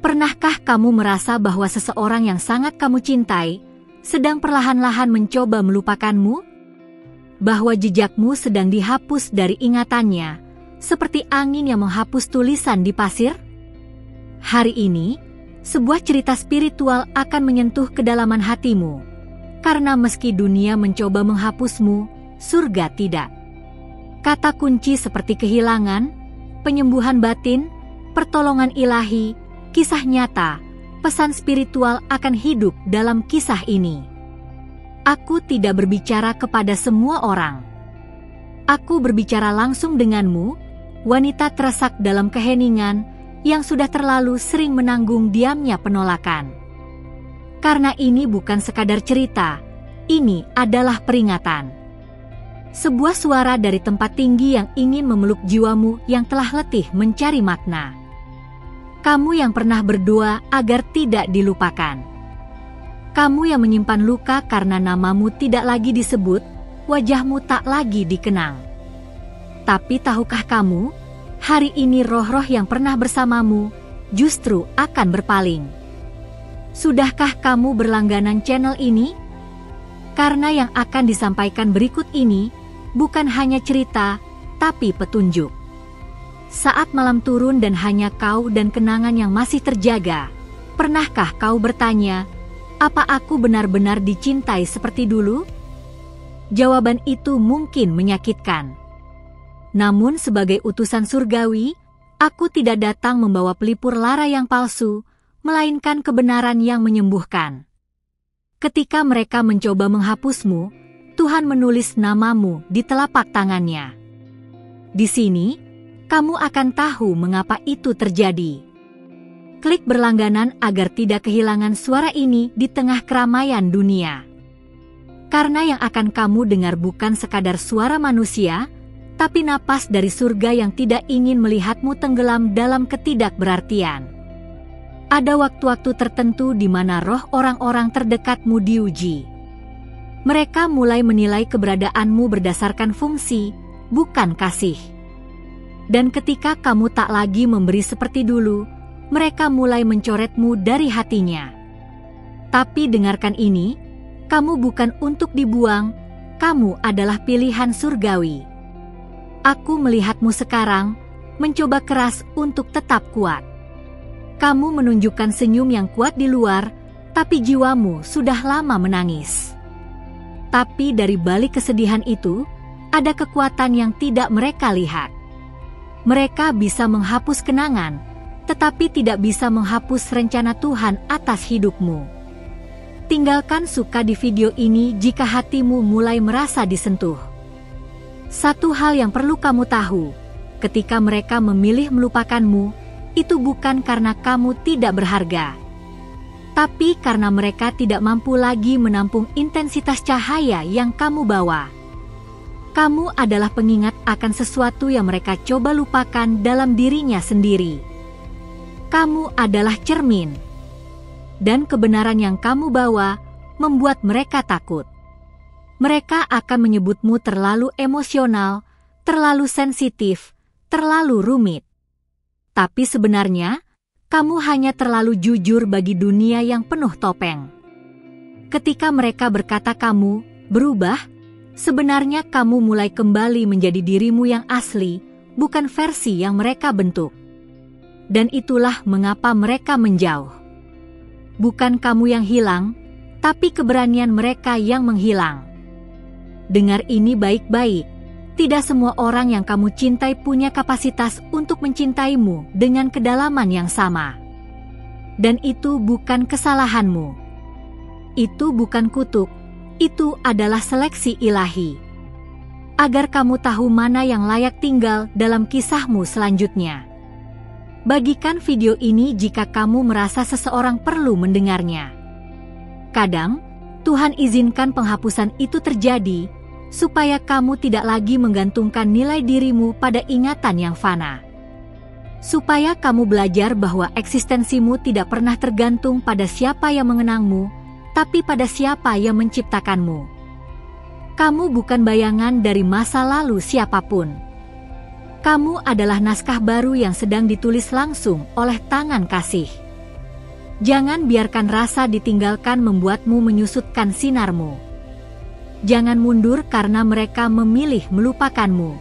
Pernahkah kamu merasa bahwa seseorang yang sangat kamu cintai sedang perlahan-lahan mencoba melupakanmu? Bahwa jejakmu sedang dihapus dari ingatannya, seperti angin yang menghapus tulisan di pasir? Hari ini, sebuah cerita spiritual akan menyentuh kedalaman hatimu, karena meski dunia mencoba menghapusmu, surga tidak. Kata kunci seperti kehilangan, penyembuhan batin, pertolongan ilahi, kisah nyata, pesan spiritual akan hidup dalam kisah ini. Aku tidak berbicara kepada semua orang. Aku berbicara langsung denganmu, wanita teresak dalam keheningan yang sudah terlalu sering menanggung diamnya penolakan. Karena ini bukan sekadar cerita, ini adalah peringatan. Sebuah suara dari tempat tinggi yang ingin memeluk jiwamu yang telah letih mencari makna. Kamu yang pernah berdoa agar tidak dilupakan. Kamu yang menyimpan luka karena namamu tidak lagi disebut, wajahmu tak lagi dikenang. Tapi tahukah kamu, hari ini roh-roh yang pernah bersamamu justru akan berpaling. Sudahkah kamu berlangganan channel ini? Karena yang akan disampaikan berikut ini bukan hanya cerita, tapi petunjuk. Saat malam turun dan hanya kau dan kenangan yang masih terjaga, pernahkah kau bertanya, apa aku benar-benar dicintai seperti dulu? Jawaban itu mungkin menyakitkan. Namun sebagai utusan surgawi, aku tidak datang membawa pelipur lara yang palsu, melainkan kebenaran yang menyembuhkan. Ketika mereka mencoba menghapusmu, Tuhan menulis namamu di telapak tangannya. Di sini, kamu akan tahu mengapa itu terjadi. Klik berlangganan agar tidak kehilangan suara ini di tengah keramaian dunia. Karena yang akan kamu dengar bukan sekadar suara manusia, tapi napas dari surga yang tidak ingin melihatmu tenggelam dalam ketidakberartian. Ada waktu-waktu tertentu di mana roh orang-orang terdekatmu diuji. Mereka mulai menilai keberadaanmu berdasarkan fungsi, bukan kasih. Dan ketika kamu tak lagi memberi seperti dulu, mereka mulai mencoretmu dari hatinya. Tapi dengarkan ini, kamu bukan untuk dibuang, kamu adalah pilihan surgawi. Aku melihatmu sekarang, mencoba keras untuk tetap kuat. Kamu menunjukkan senyum yang kuat di luar, tapi jiwamu sudah lama menangis. Tapi dari balik kesedihan itu, ada kekuatan yang tidak mereka lihat. Mereka bisa menghapus kenangan, tetapi tidak bisa menghapus rencana Tuhan atas hidupmu. Tinggalkan suka di video ini jika hatimu mulai merasa disentuh. Satu hal yang perlu kamu tahu, ketika mereka memilih melupakanmu, itu bukan karena kamu tidak berharga, tapi karena mereka tidak mampu lagi menampung intensitas cahaya yang kamu bawa. Kamu adalah pengingat akan sesuatu yang mereka coba lupakan dalam dirinya sendiri. Kamu adalah cermin. Dan kebenaran yang kamu bawa membuat mereka takut. Mereka akan menyebutmu terlalu emosional, terlalu sensitif, terlalu rumit. Tapi sebenarnya, kamu hanya terlalu jujur bagi dunia yang penuh topeng. Ketika mereka berkata kamu berubah, sebenarnya kamu mulai kembali menjadi dirimu yang asli, bukan versi yang mereka bentuk. Dan itulah mengapa mereka menjauh. Bukan kamu yang hilang, tapi keberanian mereka yang menghilang. Dengar ini baik-baik, tidak semua orang yang kamu cintai punya kapasitas untuk mencintaimu dengan kedalaman yang sama. Dan itu bukan kesalahanmu. Itu bukan kutuk. Itu adalah seleksi ilahi. Agar kamu tahu mana yang layak tinggal dalam kisahmu selanjutnya. Bagikan video ini jika kamu merasa seseorang perlu mendengarnya. Kadang, Tuhan izinkan penghapusan itu terjadi, supaya kamu tidak lagi menggantungkan nilai dirimu pada ingatan yang fana. Supaya kamu belajar bahwa eksistensimu tidak pernah tergantung pada siapa yang mengenangmu, tapi pada siapa yang menciptakanmu. Kamu bukan bayangan dari masa lalu siapapun. Kamu adalah naskah baru yang sedang ditulis langsung oleh tangan kasih. Jangan biarkan rasa ditinggalkan membuatmu menyusutkan sinarmu. Jangan mundur karena mereka memilih melupakanmu.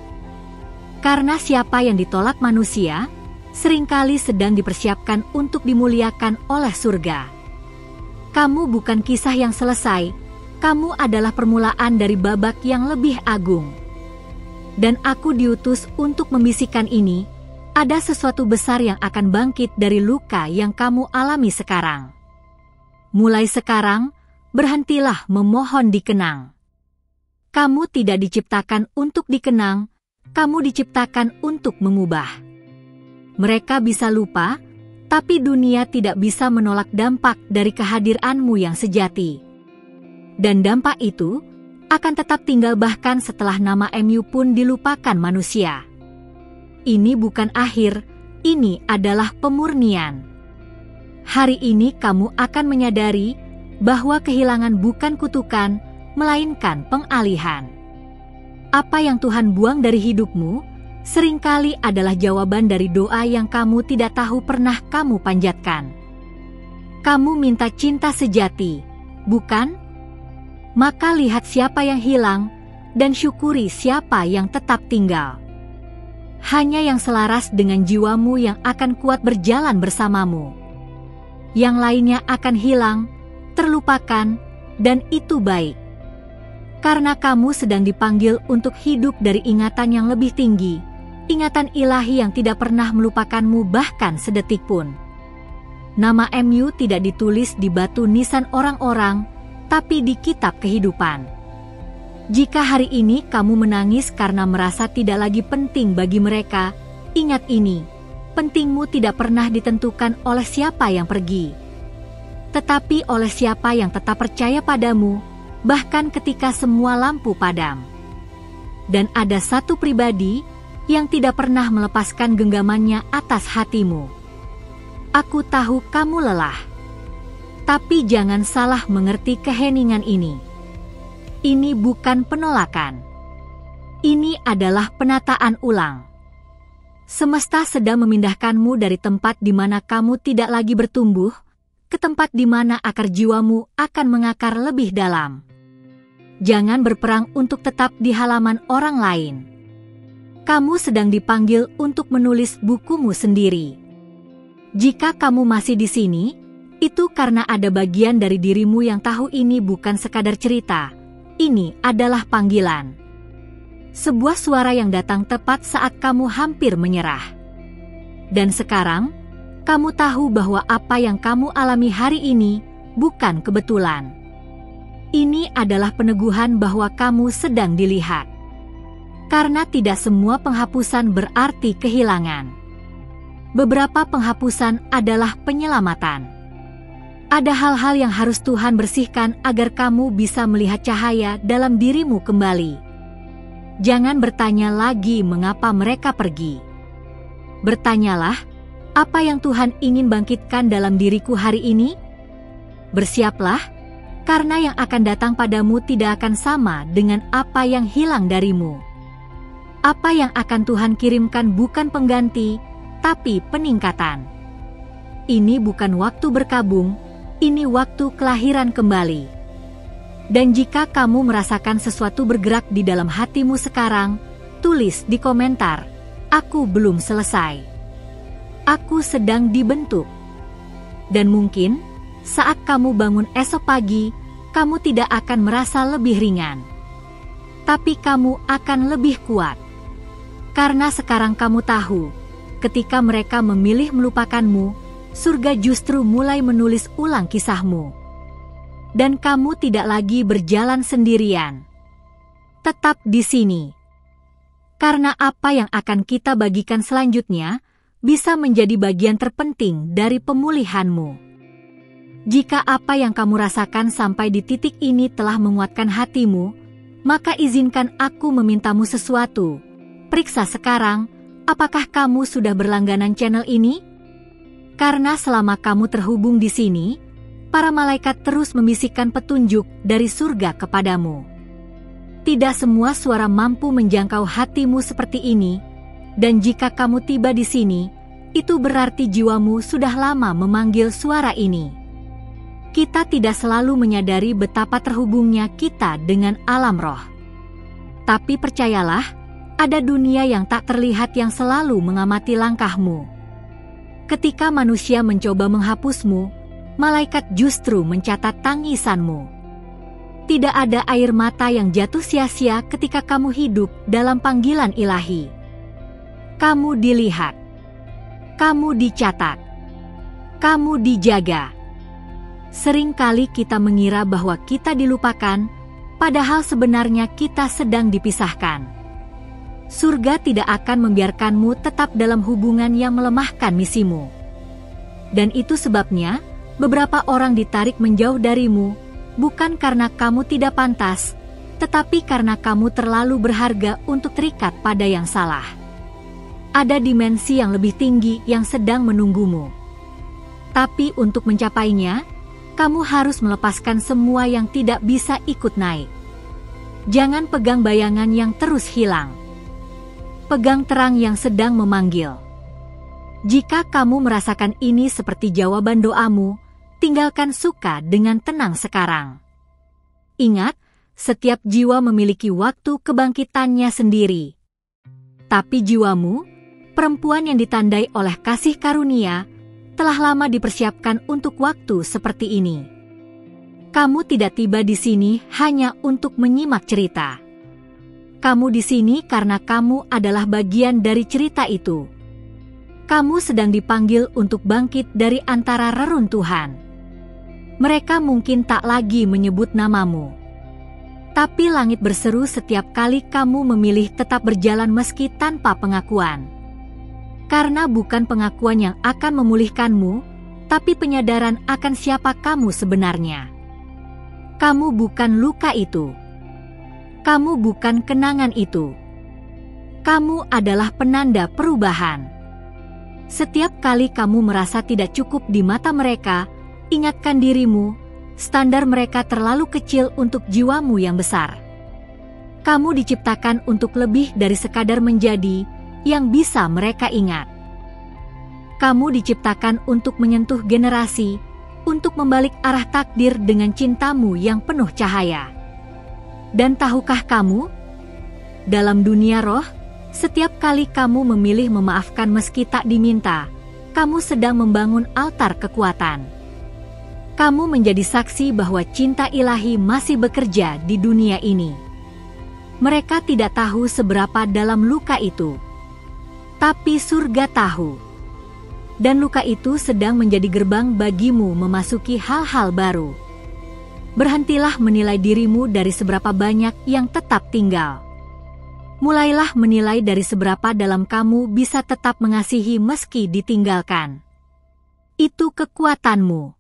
Karena siapa yang ditolak manusia, seringkali sedang dipersiapkan untuk dimuliakan oleh surga. Kamu bukan kisah yang selesai, kamu adalah permulaan dari babak yang lebih agung. Dan aku diutus untuk membisikkan ini, ada sesuatu besar yang akan bangkit dari luka yang kamu alami sekarang. Mulai sekarang, berhentilah memohon dikenang. Kamu tidak diciptakan untuk dikenang, kamu diciptakan untuk mengubah. Mereka bisa lupa, tapi dunia tidak bisa menolak dampak dari kehadiranmu yang sejati. Dan dampak itu akan tetap tinggal bahkan setelah nama MU pun dilupakan manusia. Ini bukan akhir, ini adalah pemurnian. Hari ini kamu akan menyadari bahwa kehilangan bukan kutukan, melainkan pengalihan. Apa yang Tuhan buang dari hidupmu, seringkali adalah jawaban dari doa yang kamu tidak tahu pernah kamu panjatkan. Kamu minta cinta sejati, bukan? Maka lihat siapa yang hilang, dan syukuri siapa yang tetap tinggal. Hanya yang selaras dengan jiwamu yang akan kuat berjalan bersamamu. Yang lainnya akan hilang, terlupakan, dan itu baik. Karena kamu sedang dipanggil untuk hidup dari ingatan yang lebih tinggi, ingatan ilahi yang tidak pernah melupakanmu bahkan sedetik pun. Nama MU tidak ditulis di batu nisan orang-orang, tapi di kitab kehidupan. Jika hari ini kamu menangis karena merasa tidak lagi penting bagi mereka, ingat ini, pentingmu tidak pernah ditentukan oleh siapa yang pergi, tetapi oleh siapa yang tetap percaya padamu, bahkan ketika semua lampu padam. Dan ada satu pribadi yang tidak pernah melepaskan genggamannya atas hatimu. Aku tahu kamu lelah, tapi jangan salah mengerti keheningan ini. Ini bukan penolakan. Ini adalah penataan ulang. Semesta sedang memindahkanmu dari tempat di mana kamu tidak lagi bertumbuh, ke tempat di mana akar jiwamu akan mengakar lebih dalam. Jangan berperang untuk tetap di halaman orang lain. Kamu sedang dipanggil untuk menulis bukumu sendiri. Jika kamu masih di sini, itu karena ada bagian dari dirimu yang tahu ini bukan sekadar cerita. Ini adalah panggilan. Sebuah suara yang datang tepat saat kamu hampir menyerah. Dan sekarang, kamu tahu bahwa apa yang kamu alami hari ini bukan kebetulan. Ini adalah peneguhan bahwa kamu sedang dilihat. Karena tidak semua penghapusan berarti kehilangan. Beberapa penghapusan adalah penyelamatan. Ada hal-hal yang harus Tuhan bersihkan agar kamu bisa melihat cahaya dalam dirimu kembali. Jangan bertanya lagi mengapa mereka pergi. Bertanyalah, apa yang Tuhan ingin bangkitkan dalam diriku hari ini? Bersiaplah, karena yang akan datang padamu tidak akan sama dengan apa yang hilang darimu. Apa yang akan Tuhan kirimkan bukan pengganti, tapi peningkatan. Ini bukan waktu berkabung, ini waktu kelahiran kembali. Dan jika kamu merasakan sesuatu bergerak di dalam hatimu sekarang, tulis di komentar, "Aku belum selesai. Aku sedang dibentuk." Dan mungkin, saat kamu bangun esok pagi, kamu tidak akan merasa lebih ringan. Tapi kamu akan lebih kuat. Karena sekarang kamu tahu, ketika mereka memilih melupakanmu, surga justru mulai menulis ulang kisahmu. Dan kamu tidak lagi berjalan sendirian. Tetap di sini. Karena apa yang akan kita bagikan selanjutnya bisa menjadi bagian terpenting dari pemulihanmu. Jika apa yang kamu rasakan sampai di titik ini telah menguatkan hatimu, maka izinkan aku memintamu sesuatu. Periksa sekarang, apakah kamu sudah berlangganan channel ini? Karena selama kamu terhubung di sini, para malaikat terus membisikkan petunjuk dari surga kepadamu. Tidak semua suara mampu menjangkau hatimu seperti ini, dan jika kamu tiba di sini, itu berarti jiwamu sudah lama memanggil suara ini. Kita tidak selalu menyadari betapa terhubungnya kita dengan alam roh. Tapi percayalah, ada dunia yang tak terlihat yang selalu mengamati langkahmu. Ketika manusia mencoba menghapusmu, malaikat justru mencatat tangisanmu. Tidak ada air mata yang jatuh sia-sia ketika kamu hidup dalam panggilan ilahi. Kamu dilihat. Kamu dicatat. Kamu dijaga. Seringkali kita mengira bahwa kita dilupakan, padahal sebenarnya kita sedang dipisahkan. Surga tidak akan membiarkanmu tetap dalam hubungan yang melemahkan misimu. Dan itu sebabnya, beberapa orang ditarik menjauh darimu, bukan karena kamu tidak pantas, tetapi karena kamu terlalu berharga untuk terikat pada yang salah. Ada dimensi yang lebih tinggi yang sedang menunggumu. Tapi untuk mencapainya, kamu harus melepaskan semua yang tidak bisa ikut naik. Jangan pegang bayangan yang terus hilang. Pegang terang yang sedang memanggil. Jika kamu merasakan ini seperti jawaban doamu, tinggalkan suka dengan tenang sekarang. Ingat, setiap jiwa memiliki waktu kebangkitannya sendiri. Tapi jiwamu, perempuan yang ditandai oleh kasih karunia, telah lama dipersiapkan untuk waktu seperti ini. Kamu tidak tiba di sini hanya untuk menyimak cerita. Kamu di sini karena kamu adalah bagian dari cerita itu. Kamu sedang dipanggil untuk bangkit dari antara reruntuhan. Mereka mungkin tak lagi menyebut namamu. Tapi langit berseru setiap kali kamu memilih tetap berjalan meski tanpa pengakuan. Karena bukan pengakuan yang akan memulihkanmu, tapi penyadaran akan siapa kamu sebenarnya. Kamu bukan luka itu. Kamu bukan kenangan itu. Kamu adalah penanda perubahan. Setiap kali kamu merasa tidak cukup di mata mereka, ingatkan dirimu, standar mereka terlalu kecil untuk jiwamu yang besar. Kamu diciptakan untuk lebih dari sekadar menjadi yang bisa mereka ingat. Kamu diciptakan untuk menyentuh generasi, untuk membalik arah takdir dengan cintamu yang penuh cahaya. Dan tahukah kamu? Dalam dunia roh, setiap kali kamu memilih memaafkan meski tak diminta, kamu sedang membangun altar kekuatan. Kamu menjadi saksi bahwa cinta ilahi masih bekerja di dunia ini. Mereka tidak tahu seberapa dalam luka itu. Tapi surga tahu. Dan luka itu sedang menjadi gerbang bagimu memasuki hal-hal baru. Berhentilah menilai dirimu dari seberapa banyak yang tetap tinggal. Mulailah menilai dari seberapa dalam kamu bisa tetap mengasihi meski ditinggalkan. Itu kekuatanmu.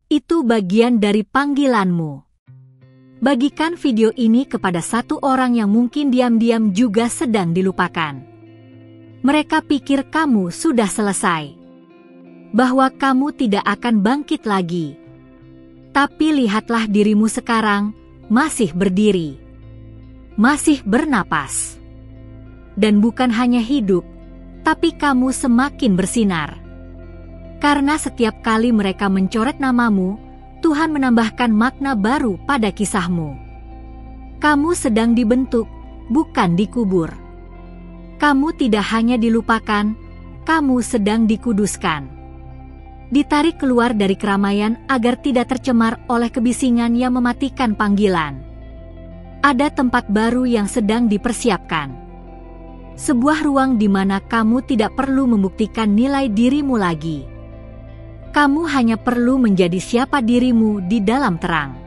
Itu bagian dari panggilanmu. Bagikan video ini kepada satu orang yang mungkin diam-diam juga sedang dilupakan. Mereka pikir kamu sudah selesai. Bahwa kamu tidak akan bangkit lagi. Tapi lihatlah dirimu sekarang, masih berdiri. Masih bernapas. Dan bukan hanya hidup, tapi kamu semakin bersinar. Karena setiap kali mereka mencoret namamu, Tuhan menambahkan makna baru pada kisahmu. Kamu sedang dibentuk, bukan dikubur. Kamu tidak hanya dilupakan, kamu sedang dikuduskan. Ditarik keluar dari keramaian agar tidak tercemar oleh kebisingan yang mematikan panggilan. Ada tempat baru yang sedang dipersiapkan. Sebuah ruang di mana kamu tidak perlu membuktikan nilai dirimu lagi. Kamu hanya perlu menjadi siapa dirimu di dalam terang.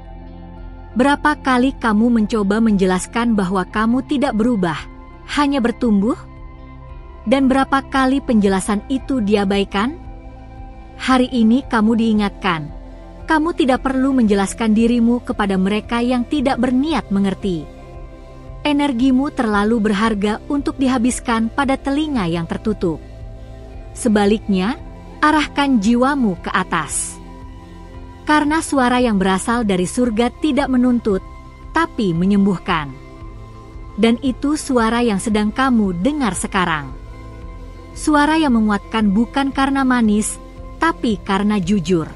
Berapa kali kamu mencoba menjelaskan bahwa kamu tidak berubah, hanya bertumbuh? Dan berapa kali penjelasan itu diabaikan? Hari ini kamu diingatkan, kamu tidak perlu menjelaskan dirimu kepada mereka yang tidak berniat mengerti. Energimu terlalu berharga untuk dihabiskan pada telinga yang tertutup. Sebaliknya, arahkan jiwamu ke atas. Karena suara yang berasal dari surga tidak menuntut, tapi menyembuhkan. Dan itu suara yang sedang kamu dengar sekarang. Suara yang menguatkan bukan karena manis, tapi karena jujur.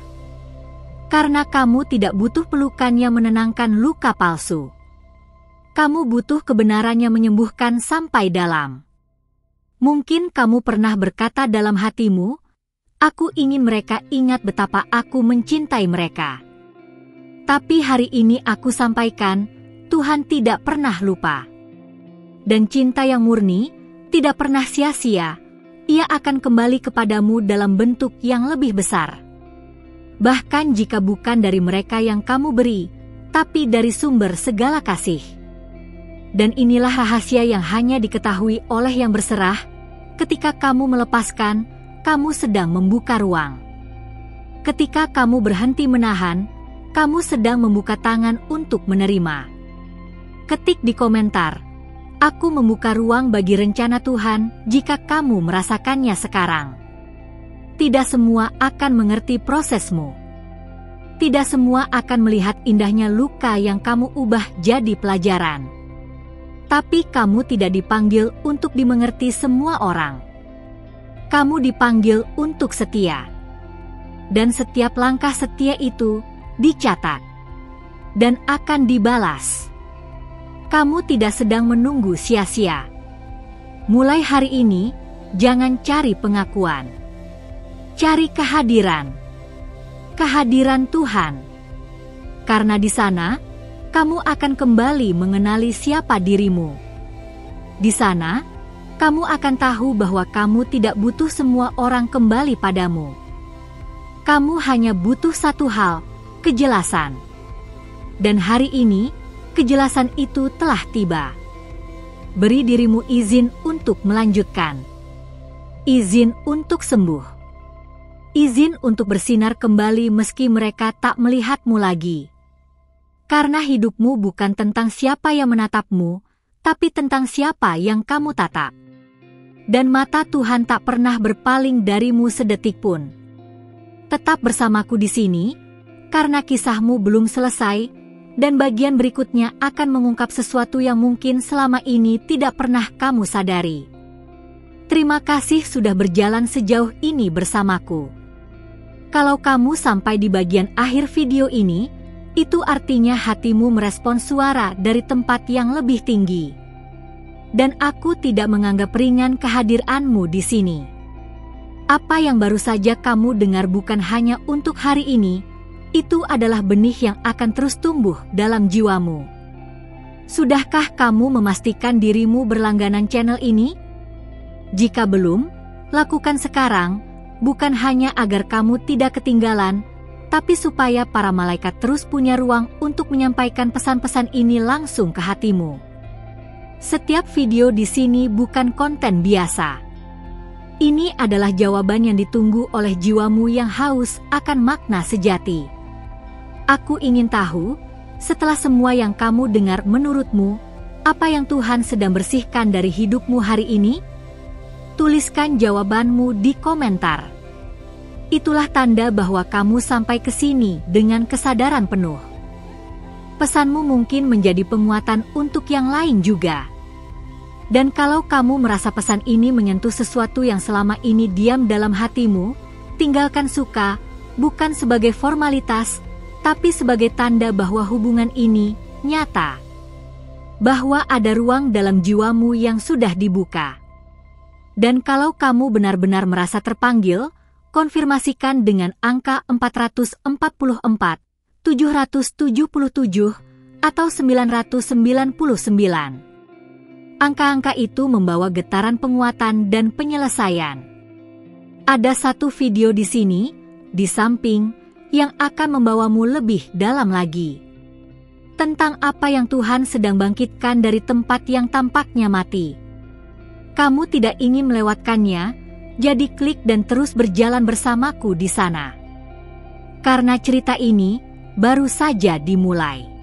Karena kamu tidak butuh pelukan yang menenangkan luka palsu. Kamu butuh kebenaran yang menyembuhkan sampai dalam. Mungkin kamu pernah berkata dalam hatimu, "Aku ingin mereka ingat betapa aku mencintai mereka." Tapi hari ini aku sampaikan, Tuhan tidak pernah lupa. Dan cinta yang murni tidak pernah sia-sia. Ia akan kembali kepadamu dalam bentuk yang lebih besar. Bahkan jika bukan dari mereka yang kamu beri, tapi dari sumber segala kasih. Dan inilah rahasia yang hanya diketahui oleh yang berserah. Ketika kamu melepaskan, kamu sedang membuka ruang. Ketika kamu berhenti menahan, kamu sedang membuka tangan untuk menerima. Ketik di komentar, "Aku membuka ruang bagi rencana Tuhan jika kamu merasakannya sekarang." Tidak semua akan mengerti prosesmu. Tidak semua akan melihat indahnya luka yang kamu ubah jadi pelajaran. Tapi kamu tidak dipanggil untuk dimengerti semua orang. Kamu dipanggil untuk setia. Dan setiap langkah setia itu dicatat dan akan dibalas. Kamu tidak sedang menunggu sia-sia. Mulai hari ini, jangan cari pengakuan. Cari kehadiran. Kehadiran Tuhan. Karena di sana, kamu akan kembali mengenali siapa dirimu. Di sana, kamu akan tahu bahwa kamu tidak butuh semua orang kembali padamu. Kamu hanya butuh satu hal, kejelasan. Dan hari ini, kejelasan itu telah tiba. Beri dirimu izin untuk melanjutkan. Izin untuk sembuh. Izin untuk bersinar kembali meski mereka tak melihatmu lagi. Karena hidupmu bukan tentang siapa yang menatapmu, tapi tentang siapa yang kamu tatap. Dan mata Tuhan tak pernah berpaling darimu sedetik pun. Tetap bersamaku di sini, karena kisahmu belum selesai, dan bagian berikutnya akan mengungkap sesuatu yang mungkin selama ini tidak pernah kamu sadari. Terima kasih sudah berjalan sejauh ini bersamaku. Kalau kamu sampai di bagian akhir video ini, itu artinya hatimu merespon suara dari tempat yang lebih tinggi. Dan aku tidak menganggap ringan kehadiranmu di sini. Apa yang baru saja kamu dengar bukan hanya untuk hari ini, itu adalah benih yang akan terus tumbuh dalam jiwamu. Sudahkah kamu memastikan dirimu berlangganan channel ini? Jika belum, lakukan sekarang, bukan hanya agar kamu tidak ketinggalan, tapi supaya para malaikat terus punya ruang untuk menyampaikan pesan-pesan ini langsung ke hatimu. Setiap video di sini bukan konten biasa. Ini adalah jawaban yang ditunggu oleh jiwamu yang haus akan makna sejati. Aku ingin tahu, setelah semua yang kamu dengar menurutmu, apa yang Tuhan sedang bersihkan dari hidupmu hari ini? Tuliskan jawabanmu di komentar. Itulah tanda bahwa kamu sampai ke sini dengan kesadaran penuh. Pesanmu mungkin menjadi penguatan untuk yang lain juga. Dan kalau kamu merasa pesan ini menyentuh sesuatu yang selama ini diam dalam hatimu, tinggalkan suka, bukan sebagai formalitas, tapi sebagai tanda bahwa hubungan ini nyata. Bahwa ada ruang dalam jiwamu yang sudah dibuka. Dan kalau kamu benar-benar merasa terpanggil, konfirmasikan dengan angka 444, 777, atau 999. Angka-angka itu membawa getaran penguatan dan penyelesaian. Ada satu video di sini, di samping, yang akan membawamu lebih dalam lagi. Tentang apa yang Tuhan sedang bangkitkan dari tempat yang tampaknya mati. Kamu tidak ingin melewatkannya, jadi klik dan terus berjalan bersamaku di sana. Karena cerita ini baru saja dimulai.